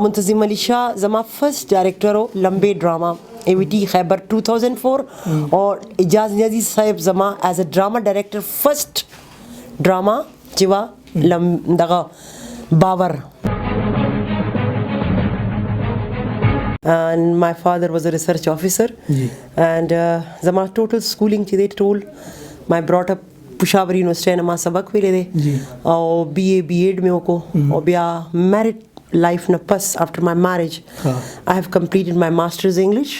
मुंतजिम अली शाह जमा first director हो लंबे ड्रामा AVT खैबर 2004 और इजाज नियाजी साहब जमा as a drama director first drama जिवा दगा बावर. And my father was a research officer. And zama total schooling chi they told my brought up Peshawar University नमा सबक भी ले दे और BA B.Ed में को और बिया married life न पस after my marriage I have completed my master's English.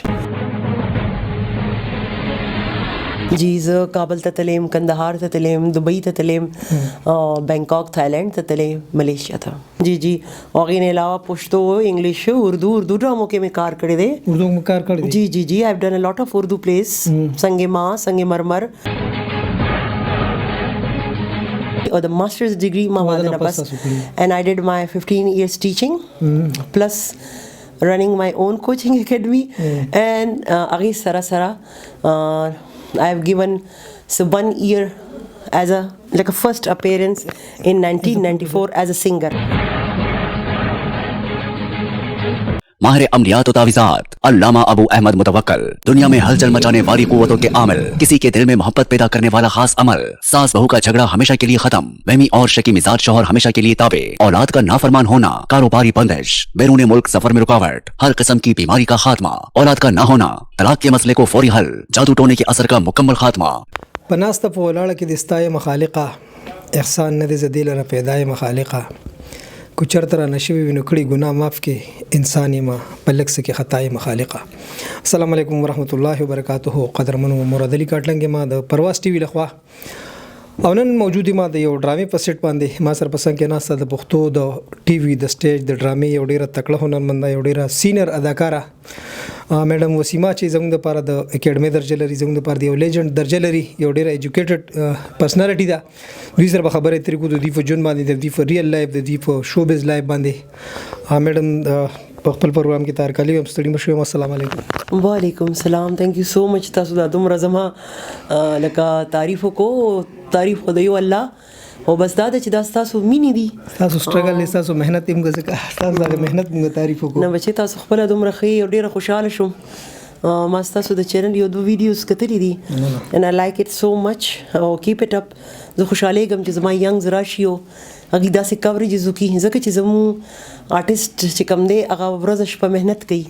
जी ज़ काबल ततलेम कंदहार ततलेम दुबई ततलेम बैंकॉक थाईलैंड ततलेम मलेशिया था जी और इन अलावा पुश्तो इंग्लिश उर्दू ड्रामों के में कार करे दे उर्दू में कार करे जी I have done a lot of Urdu plays संगे माँ संगे मरमर or the master's degree Mawadana Bas and I did my 15 years teaching plus running my own coaching academy and agi sara I have given 1 year as a first appearance in 1994 as a singer. माहिर अमलियात और तावीज़ात अल्लामा अबू अहमद मुतवक्कल दुनिया में हलचल मचाने वाली कुव्वतों के आमिल, किसी के दिल में मोहब्बत पैदा करने वाला खास अमल, सास बहू का झगड़ा हमेशा के लिए खत्म, वहमी और शकी मिजाज शौहर हमेशा के लिए ताबे, औलाद का नाफरमान होना, कारोबारी बंदिश, बैरून मुल्क सफर में रुकावट, हर किस्म की बीमारी का खात्मा, औलाद का ना होना, तलाक के मसले को फौरी हल, जादू टोने के असर का मुकम्मल खात्मा. पनास्त पोलाड़ की दिस्ताए मखालिका एहसान नद जदील र पैदाए मखालिका कुचर तरह नशवी विनुकड़ी गुनाह माफ़ के इंसानी माँ पलक से के ख़ताए मखालिका. अस्सलाम वालेकुम वरहमतुल्लाहि वबरकातुहू. क़दरमन व मुरादली काटलेंगे माँ द परवास टीवी लखवा और नन मौजूदी माँ द यो ड्रामे पर सेट पांदे माँ सर पसंद के नास्ता द Pukhto the TV the stage the ड्रामे यो डेरा तकड़ा हुनरमंदा यो डेरा सीनियर अदाकारा मैडम वसीमा ची जंग द पारा द एकेडमी दर्जलरी जंग द पार द लेजेंड दर्जलरी यो डेरा एजुकेटेड पर्सनालिटी दा दूसरा बखबर तरीको द दीफो जुन बांधे द दीफो रियल लाइफ द दीफो शोबिज लाइफ बांधे मैडम पखपल प्रोग्राम की तारकाली हम स्टडी मशहूर. अस्सलाम वालेकुम. वालेकुम सलाम. थैंक यू सो मच तासु दा तुम रज़मा लका तारीफ़ों को तारीफ़ खुदायो अल्लाह और बस दादा चिदा तासु मीनी दी तासु स्ट्रगल ले तासु मेहनत इम गज़ का तासु दा मेहनत में तारीफ़ों को ना बच्चे तासु खपला तुम रखी और डेरा खुशहाल शुम मास्ता सु द चैनल यो दो वीडियोस कतरी दी and I like it so much और कीप इट अप. जो खुशहाली गम जिस माई यंग राशियो अगीदा से कवरेज जुकी जके चिजमू आर्टिस्ट चिकम दे अगा वरजश पर मेहनत कई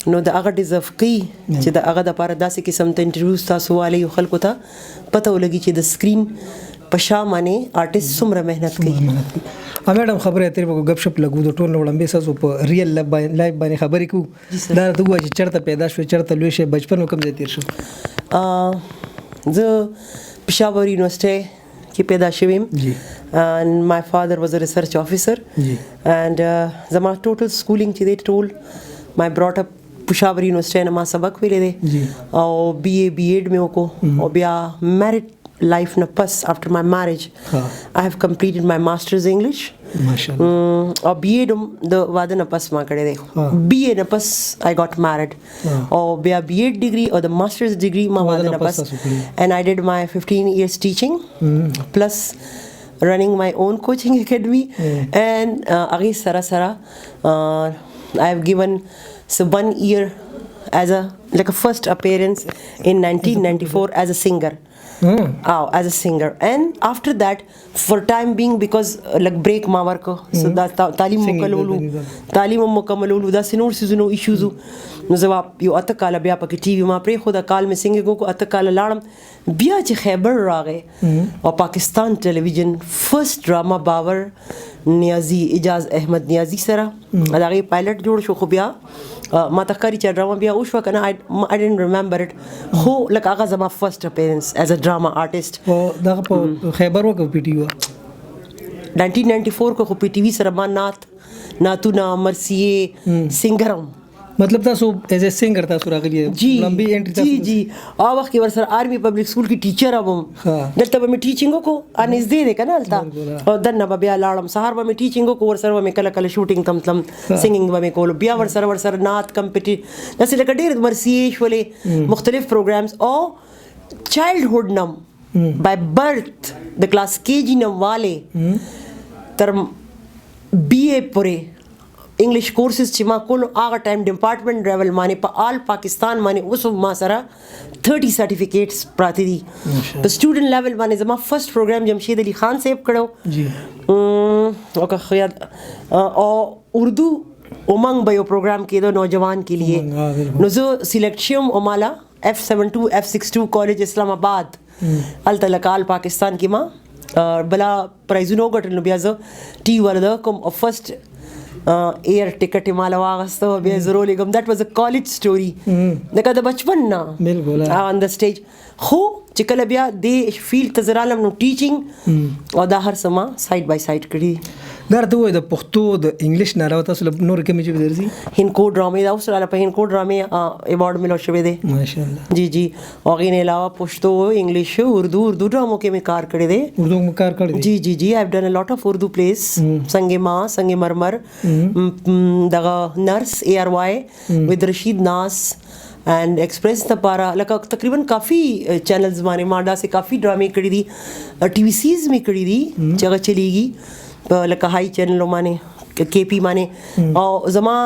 नो द अगा डिजर्व कई च द अगा द पारा दासे किस्म त इंटरव्यूज तासु वाले यो खलको था पता लगी च द स्क्रीन पशा माने आर्टिस्ट सुमरा मेहनत कई. मैडम खबर है तेरे को गपशप लगू तो टोन लंबे सा ऊपर रियल लाइफ बने खबर को दार तो आज चढ़ता पैदाश पे चढ़ता लुश बचपन में कम जाती रशो ज पेशावर यूनिवर्सिटी की पैदाश हुई and my father was a research officer and जमा total schooling थी they told my brought up Peshawar University नमा सबक भी ले दे और BA B.Ed में को और बिया married life न पस after my marriage I have completed my master's English और B.Ed द वादे न पस माँ करे दे BA न पस I got married और बिया B.Ed degree और the master's degree माँ वादे न पस and I did my 15 years teaching plus running my own coaching academy and agi sara I have given 1 year as a first appearance in 1994 as a singer. As a singer and after that for time being because break ma work so da talim mukammalulu da sinur sizunu issues no jawab yo atakala bya pak TV ma pre khoda kal में singing को atakala लाड़म बिया च खैबर रागे और Pakistan television first drama बावर नियाजी इजाज अहमद नियाजी सरा अदागे पायलट जोड़ शो खुबिया मातकारी च ड्रामा बिया उस वक्त ना I didn't remember it हो लक आगा जमा first appearance as a drama artist दागा पो खैबर वो पीटी हुआ 1994 को पीटीवी सरमा नातू ना मरसिए सिंगरम मतलब था सो एज ए सिंगर था सुरा के लिए लंबी एंट्री था जी आ वक्त के वर्षर आर्मी पब्लिक स्कूल की टीचर अब हम दल तब में टीचिंगो को अनिस दे दे कना अलता और दन्ना बिया लाड़म सहार में टीचिंगो को वर्षर में कल शूटिंग तम सिंगिंग में को बिया वर्षर नात कंपटी जैसे लका डेर मरसीश वाले मुख्तलिफ प्रोग्राम्स और चाइल्डहुड नम by birth the class KG नम वाले तर BA पूरे انګلیش کورسز چې ما کول هغه ټایم ډپارټمنټ لیول باندې په آل پاکستان باندې اوس ما سره 30 سرټیفیکیټس پراته دي په سټوډنټ لیول باندې زما فرست پروګرام جمشید علي خان صاحب کړو جی او او اردو امنګ به یو پروګرام کېدو نوجوان کے لیے نو زه سلیکټ شوم او مالا F72 F62 کالج اسلام آباد التلقال پاکستان کې ما بلا پرایزونو غټل نو بیا زه ټي ورده کوم فرست ایر ټیکټ مال واغسته بیا زرو لګم دیٹ واز ا کالج سټوري دغه د بچپن نه بالکل آن د سټیج خو چې کله بیا د فیلډ ته زرالم نو ټیچینګ او دا هر سما سایډ بای سایډ کړی دا ته وای د پښتو د انګلیش نه راو تاسو نور کومې چې درځي هینکو ډرامې دا اوس را په هینکو ډرامې ایوارډ ملو شوی دی ماشاءالله جی جی او غین علاوه پښتو انګلیش اردو ډرامو کې مې کار کړی دی اردو مې کار کړی دی جی جی جی آئی ہیو ڈن ا لاٹ اف اردو پلیز سنگ ماں سنگ مرمر دغه نرس اے آر وائی ود رشید ناس اینڈ ایکسپریس لپاره لکه تقریبا کافی چینلز باندې ما دا سه کافی ډرامې کړې دي ټي وی سیز می کړې دي چې هغه چلیږي لکه هائی چینل باندې کے پی باندې او زما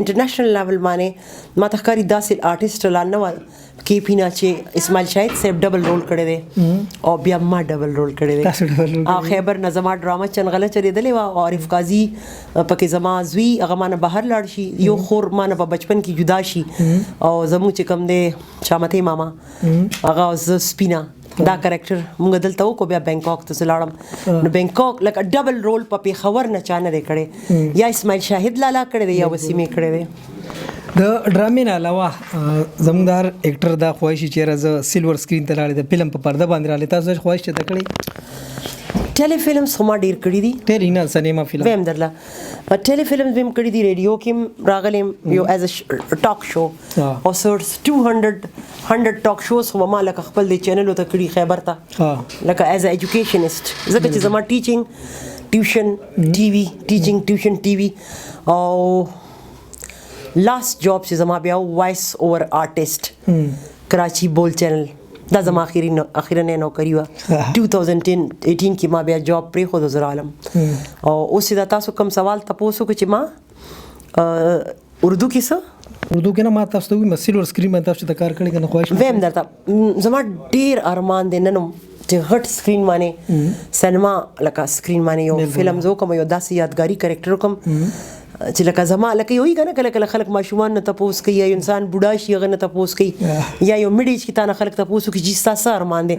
انټرنیشنل لیول باندې ما تخکاری داسې آرټیسټ لاندې کے پی نه چې اسماعیل شاهد صاحب ډبل رول کړی دی او بیا ما ډبل رول کړی دی او خیبر نظما ډراما چنغله چریدلې وا او عارف قاضي پکې زما زوی هغه مانه بهر لاړ شي یو خور مانه په بچپن کې جدا شي او زمو چې کم دی شامته ماما هغه ز سپینا دا کریکټر موږ دلته وکړو بیا بینکاک ته لاړم نو بینکاک لکه ډبل رول په پیښور نه چانه دی کړی یا اسماعیل شاهد لالا کړی دی یا وسیمه کړی دی د ډرامې نه علاوه زموږ اکټر دا خواهش چې راځه سیلور سکرین ته راړي د فلم په پرده باندې راړي تاسو خواهش ته کړی ټیلی فلمز خو ما ډیر کړی دي ټیلی نه سینما فلم ویم درله ټیلی فلمز ویم کړی دي ریډیو کې راغلم یو ایز ا ټاک شو او سورس 200 ټاک شوز خو ما لکه خپل دی چینل ته کړی خیبر ته لکه ایز ا ایجوکیشنست ځکه چې زما ټیچینګ ټیوشن ټي وی ټیچینګ ټیوشن ټي وی او لاست جاب چې زما بیا وایس اوور آرټیسټ کراچی بول چینل دا زما اخیرنه نوکری و 2018 کې ما بیا جاب پرې خو د زر عالم او اوس دا تاسو کوم سوال تاسو کو چې ما اردو کې څه اردو کې نه ما تاسو ته مسیلور سکرین باندې تاسو ته کار کړی کنه خواهش ویم درته زما ډیر ارمان دی نن چې هټ سکرین باندې سینما لکه سکرین باندې یو فلم زو کوم یو داسې یادګاری کریکټر کوم چې لکه زما لکه یو کنه کله خلک ماشومان نه تپوس کوي یا انسان بوډا شي هغه نه تپوس کوي یا یو میډیج کې تا نه خلک تپوس کوي چې تاسو ارمان دي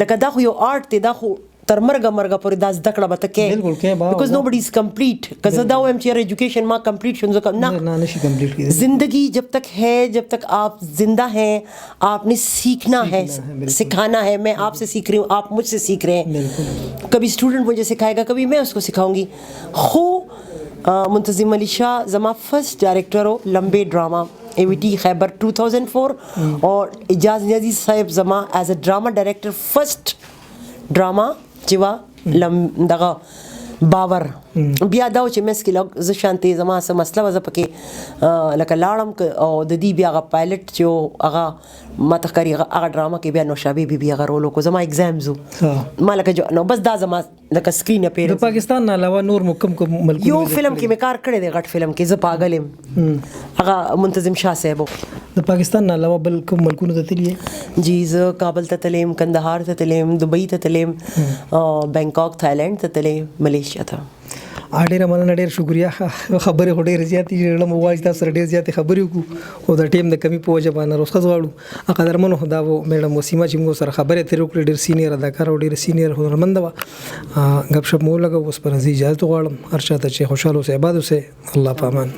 لکه دا خو یو آرټ دی دا خو تر مرګ پورې دا زده کړه به تکې بیکاز نوبډی از کمپلیټ کزه دا وایم چې ایجوکیشن ما کمپلیټ شون ځکه نه نشي کمپلیټ کیږي زندگی جب تک ہے جب تک آپ زندہ ہیں آپ نے سیکھنا ہے سکھانا ہے میں آپ سے سیکھ رہی ہوں آپ مجھ سے سیکھ رہے ہیں کبھی اسٹوڈنٹ مجھے سکھائے گا کبھی میں اس کو سکھاؤں گی خو منتظم علی شاہ زما فرسٹ ڈائریکٹر ہو لمبے ڈرامہ اے وی ٹی خیبر 2004 اور اجاز نیازی صاحب زما ایز اے ڈرامہ ڈائریکٹر فرسٹ ډراما چې وا دغه باور بیا دا چې مس کې لږ ز شانتي زما سم مسله وځ پکې لکه لاړم او د دې بیا غ پایلټ چې هغه ماته کاری هغه ډراما کې بیا نوشابه بي هغه رولو کو زما ایگزامز ما لکه جو نو بس دا زما لکه سکرین اپیرنس د پاکستان نه علاوه نور کوم ملک یو فلم کې مې کار کړی دی غټ فلم کې ز پاگلم هغه منتظم شاه صاحب د پاکستان نه علاوه بل کوم ملکونو ته تللی جی ز کابل ته تلم کندهار ته تلم دبئی ته تلم بینکاک تھائیلینڈ ته تلم ملیشیا ته ډېره مننه ډېر شکریا خبرې خو ډېرې زیاتې ژړم وایي تاسو سره ډېرې زیاتې خبرې وکړو او د ټیم د کمی په وجه باندې رخصت غواړو قدرمنو دا و میډم وسیمه چې موږ سره خبرې ترې وکړې ډېر سینیر اداکار او ډېر سینیر هنرمند وه غپ شپ مو لګو اوس پر اجازه غواړم هر چاته چې خوشحاله اوسئ آباد اوسئ الله په امان